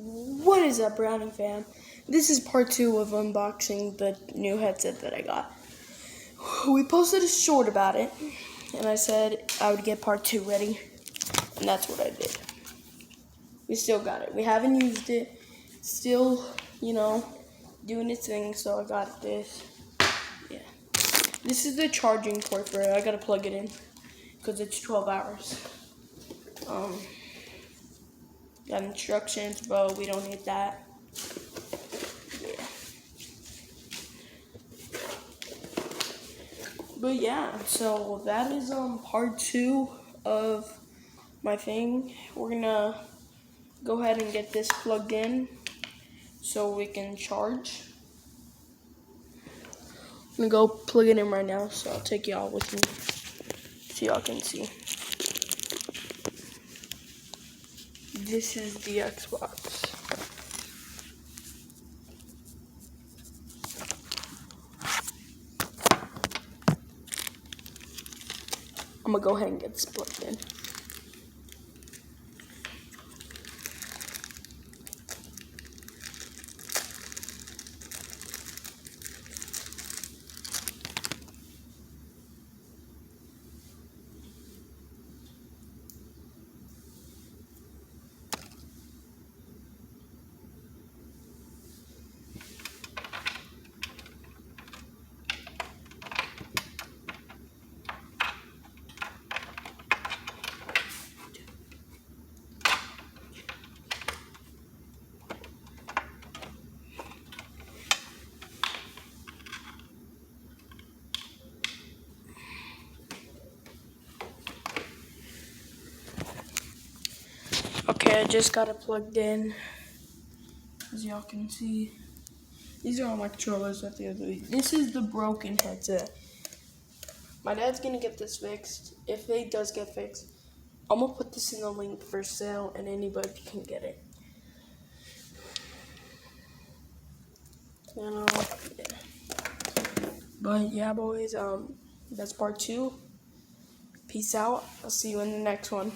What is up, Browning fam? This is part 2 of unboxing the new headset that I got. We posted a short about it, and I said I would get part 2 ready, and that's what I did. We still got it. We haven't used it. Still, doing its thing, so I got this. Yeah. This is the charging port for it. I gotta plug it in, because it's 12 hours. Got instructions, but we don't need that. Yeah. But yeah, so that is part 2 of my thing. We're gonna go ahead and get this plugged in so we can charge. I'm gonna go plug it in right now, so I'll take y'all with me so y'all can see. This is the Xbox. I'm gonna go ahead and get this plugged in. Okay, I just got it plugged in. As y'all can see, these are all my controllers at the other week. This is the broken headset. My dad's gonna get this fixed. If it does get fixed, I'm gonna put this in the link for sale and anybody can get it. Yeah. But yeah, boys, that's part 2. Peace out. I'll see you in the next one.